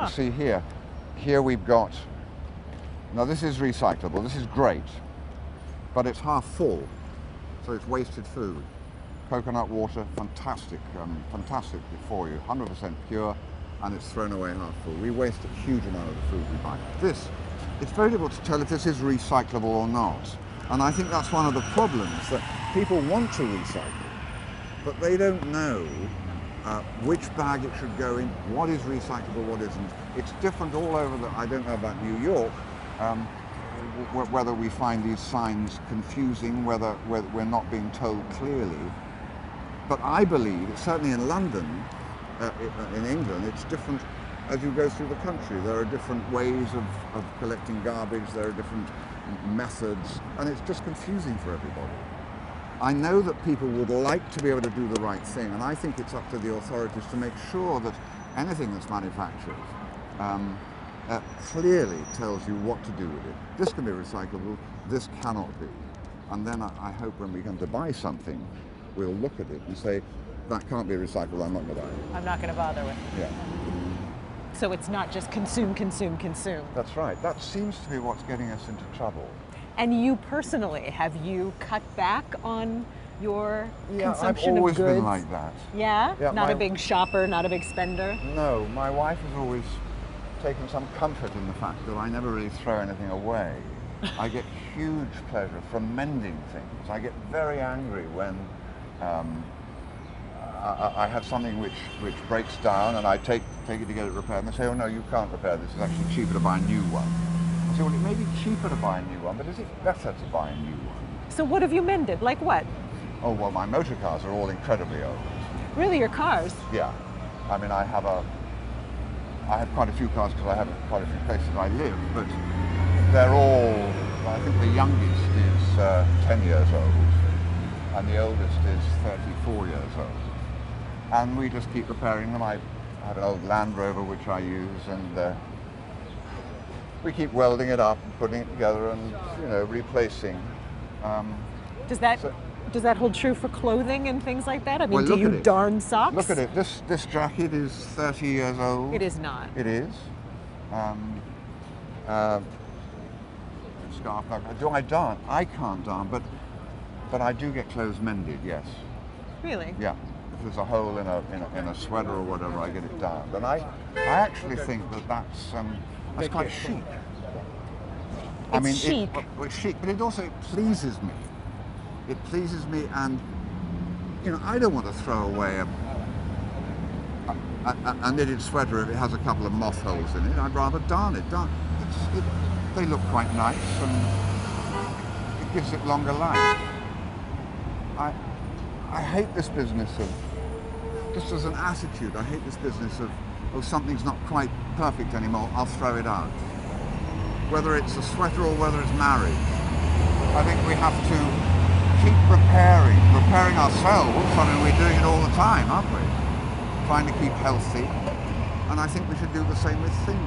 You see here we've got, now this is recyclable, this is great, but it's half full, so it's wasted food. Coconut water, fantastic, fantastic for you, 100% pure, and it's thrown away half full. We waste a huge amount of the food we buy. It's very difficult to tell if this is recyclable or not. And I think that's one of the problems, that people want to recycle, but they don't know which bag it should go in, what is recyclable, what isn't. It's different all over I don't know about New York, whether we find these signs confusing, whether we're not being told clearly. But I believe, certainly in London, in England, it's different as you go through the country. There are different ways of collecting garbage, there are different methods, and it's just confusing for everybody. I know that people would like to be able to do the right thing, and I think it's up to the authorities to make sure that anything that's manufactured clearly tells you what to do with it. This can be recyclable, this cannot be. And then I hope when we come to buy something, we'll look at it and say, that can't be recycled, I'm not going to buy it. I'm not going to bother with it. Yeah. So it's not just consume, consume, consume. That's right. That seems to be what's getting us into trouble. And you personally, have you cut back on your consumption of goods? I've always been like that. Yeah? Not a big shopper, not a big spender? No, my wife has always taken some comfort in the fact that I never really throw anything away. I get huge pleasure from mending things. I get very angry when I have something which breaks down and I take it to get it repaired, and they say, oh no, you can't repair this, it's actually cheaper to buy a new one. I say, well, it may be cheaper to buy a new one, but is it better to buy a new one? So what have you mended? Like what? Oh, well, my motor cars are all incredibly old. Really, your cars? Yeah. I mean, I have quite a few cars because I have quite a few places I live, but they're all, I think the youngest is 10 years old, and the oldest is 34 years old. And we just keep repairing them. I have an old Land Rover which I use, and we keep welding it up and putting it together and, you know, replacing. Does that hold true for clothing and things like that? I mean, well, do you darn socks? Look at it. This jacket is 30 years old. It is not. It is. Scarf. Do I darn? I can't darn, but I do get clothes mended. Yes. Really? Yeah. If there's a hole in a sweater or whatever, I get it darned. And I actually think that's quite chic. I mean, chic. It's chic, but it also pleases me. It pleases me, and you know, I don't want to throw away a knitted sweater if it has a couple of moth holes in it. I'd rather darn it. They look quite nice, and it gives it longer life. I hate this business of, just as an attitude, I hate this business of, oh, something's not quite perfect anymore, I'll throw it out. Whether it's a sweater or whether it's marriage, I think we have to keep repairing ourselves. I mean, we're doing it all the time, aren't we? Trying to keep healthy. And I think we should do the same with things.